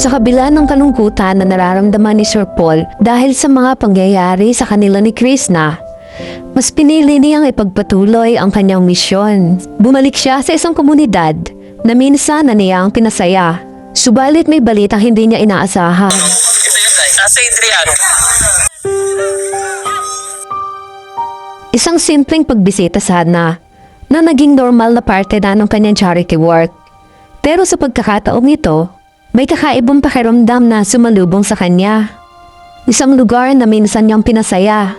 Sa kabila ng kalungkutan na nararamdaman ni Sir Paul dahil sa mga pangyayari sa kanila ni Krishna, mas pinili niyang ipagpatuloy ang kanyang misyon. Bumalik siya sa isang komunidad na minsan na niya ang pinasaya. Subalit may balitang hindi niya inaasahan. Ito yun guys, sa Adriano. Isang simpleng pagbisita sana na naging normal na parte na ng kanyang charity work. Pero sa pagkakataong ito, may kakaibang pakiramdam na sumalubong sa kanya. Isang lugar na minsan niyang pinasaya,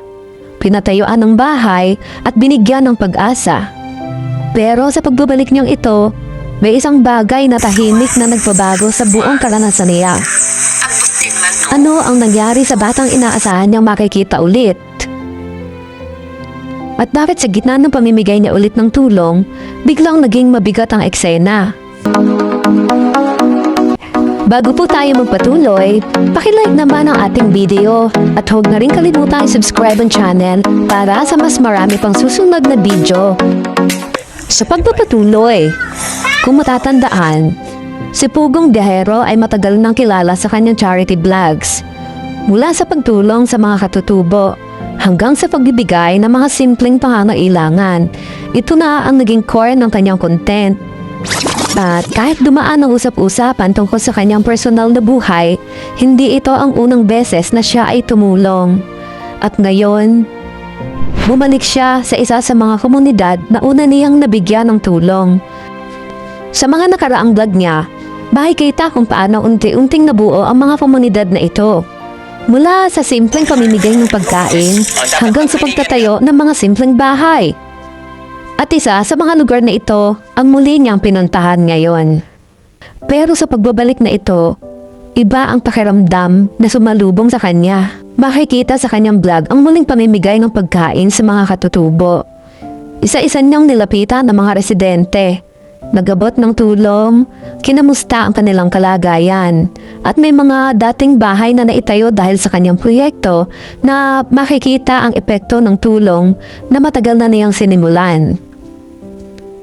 pinatayuan ng bahay at binigyan ng pag-asa. Pero sa pagbabalik niyang ito, may isang bagay na tahimik na nagpabago sa buong karanasan niya. Ano ang nangyari sa batang inaasahan niyang makikita ulit? At bakit sa gitna ng pamimigay niya ulit ng tulong, biglang naging mabigat ang eksena? Bago po tayo magpatuloy, pakilike naman ang ating video at huwag na rin kalimutan i-subscribe ang channel para sa mas marami pang susunod na video. Sa pagpapatuloy, kung matatandaan, si Pugong Biyahero ay matagal nang kilala sa kanyang charity vlogs. Mula sa pagtulong sa mga katutubo hanggang sa pagbibigay ng mga simpleng pangangailangan, ito na ang naging core ng kanyang content. At kahit dumaan ang usap-usapan tungkol sa kanyang personal na buhay, hindi ito ang unang beses na siya ay tumulong. At ngayon, bumalik siya sa isa sa mga komunidad na una niyang nabigyan ng tulong. Sa mga nakaraang vlog niya, makikita kung paano unti-unting nabuo ang mga komunidad na ito. Mula sa simpleng pamimigay ng pagkain hanggang sa pagtatayo ng mga simpleng bahay. At isa sa mga lugar na ito ang muli niyang pinuntahan ngayon. Pero sa pagbabalik na ito, iba ang pakiramdam na sumalubong sa kanya. Makikita sa kanyang vlog ang muling pamimigay ng pagkain sa mga katutubo. Isa-isa niyang nilapitan ng mga residente. Nagabot ng tulong, kinamusta ang kanilang kalagayan, at may mga dating bahay na naitayo dahil sa kanyang proyekto na makikita ang epekto ng tulong na matagal na niyang sinimulan.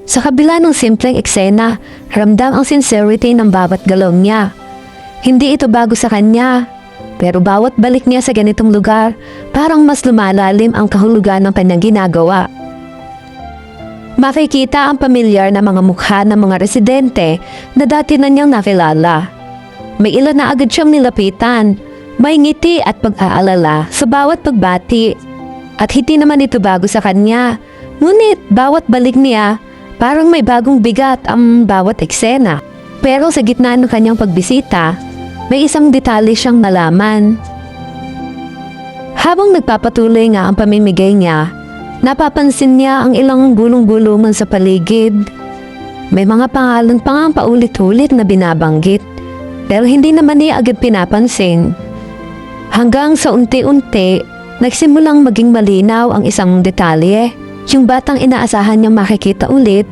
Sa kabila ng simpleng eksena, ramdam ang sincerity ng bawat galong niya. Hindi ito bago sa kanya, pero bawat balik niya sa ganitong lugar, parang mas lumalalim ang kahulugan ng kanyang ginagawa. Makikita ang pamilyar na mga mukha ng mga residente na dati na niyang nakilala. May ilan na agad siyang nilapitan, may ngiti at pag-aalala sa bawat pagbati. At hindi naman ito bago sa kanya, ngunit bawat balik niya, parang may bagong bigat ang bawat eksena. Pero sa gitna ng kanyang pagbisita, may isang detalye siyang nalaman. Habang nagpapatuloy nga ang pamimigay niya, napapansin niya ang ilang bulong-bulungan sa paligid. May mga pangalan pa nga paulit-ulit na binabanggit, pero hindi naman niya agad pinapansin. Hanggang sa unti-unti, nagsimulang maging malinaw ang isang detalye. Yung batang inaasahan niyang makikita ulit,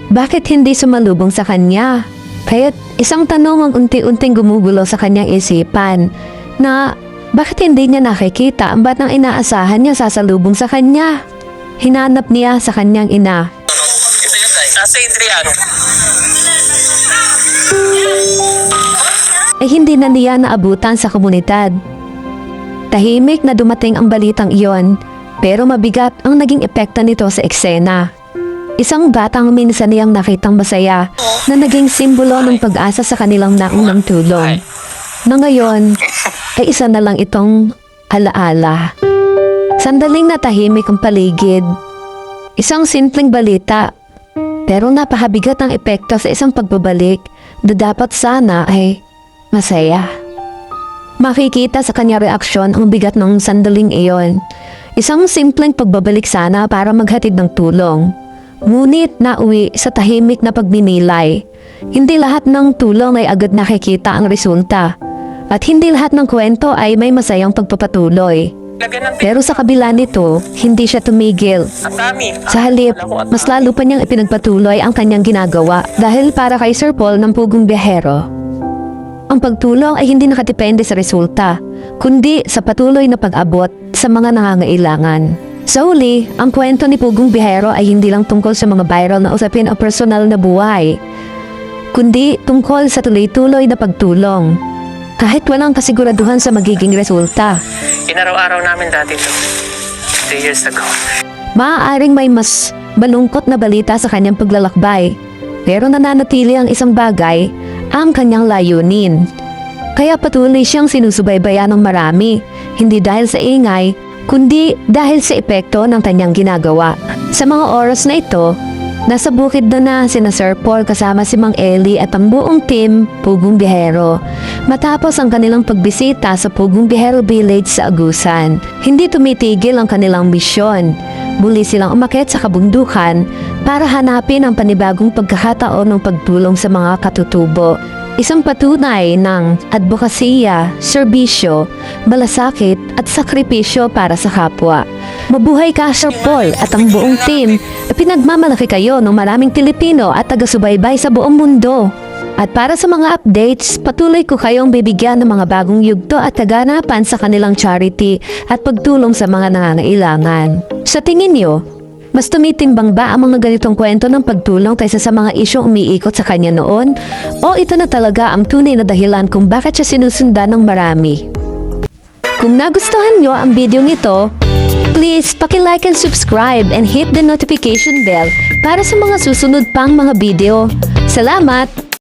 bakit hindi sumalubong sa kanya? Kaya't isang tanong ang unti-unting gumugulo sa kanyang isipan, na bakit hindi niya nakikita ang batang inaasahan niya sasalubong sa kanya? Hinanap niya sa kanyang ina. Ito yun guys, sa Adriano. Ay hindi na niya naabutan sa komunidad. Tahimik na dumating ang balitang iyon, pero mabigat ang naging epekto nito sa eksena. Isang batang minsan niyang nakitang masaya na naging simbolo ng pag-asa sa kanilang naunang tulong. Na ngayon, ay isa na lang itong alaala. Sandaling natahimik ang paligid. Isang simpleng balita, pero napahabigat ang epekto sa isang pagbabalik na dapat sana ay masaya. Makikita sa kanya reaksyon ang bigat ng sandaling iyon. Isang simpleng pagbabalik sana para maghatid ng tulong. Ngunit nauwi sa tahimik na pagninilay. Hindi lahat ng tulong ay agad nakikita ang resulta. At hindi lahat ng kwento ay may masayang pagpapatuloy. Pero sa kabila nito, hindi siya tumigil. Sa halip, mas lalo pa niyang ipinagpatuloy ang kanyang ginagawa dahil para kay Sir Paul ng Pugong Biyahero. Ang pagtulong ay hindi nakadepende sa resulta, kundi sa patuloy na pag-abot sa mga nangangailangan. Sa huli, ang kwento ni Pugong Biyahero ay hindi lang tungkol sa mga viral na usapin o personal na buhay, kundi tungkol sa tuloy-tuloy na pagtulong. kahit walang kasiguraduhan sa magiging resulta. Inaraw-araw namin dati to. 2 years ago. Maaaring may mas malungkot na balita sa kanyang paglalakbay, pero nananatili ang isang bagay, ang kanyang layunin. Kaya patuloy siyang sinusubaybayan ng marami, hindi dahil sa ingay, kundi dahil sa epekto ng kanyang ginagawa. Sa mga oras na ito, nasa bukid na sina Sir Paul kasama si Mang Eli at ang buong team Pugong Biyahero. Matapos ang kanilang pagbisita sa Pugong Biyahero Village sa Agusan, hindi tumitigil ang kanilang misyon. Muli silang umakyat sa kabundukan para hanapin ang panibagong pagkakataon ng pagtulong sa mga katutubo. Isang patunay ng advokasya, serbisyo, malasakit at sakripisyo para sa kapwa. Mabuhay ka, Sir Paul, at ang buong team. Pinagmamalaki kayo ng maraming Pilipino at taga-subaybay sa buong mundo. At para sa mga updates, patuloy ko kayong bibigyan ng mga bagong yugto at kaganapan sa kanilang charity at pagtulong sa mga nangangailangan. Sa tingin niyo, mas tumitimbang ba ang mga ganitong kwento ng pagtulong kaysa sa mga isyong umiikot sa kanya noon? O ito na talaga ang tunay na dahilan kung bakit siya sinusundan ng marami? Kung nagustuhan nyo ang video nito, please paki-like and subscribe and hit the notification bell para sa mga susunod pang mga video. Salamat!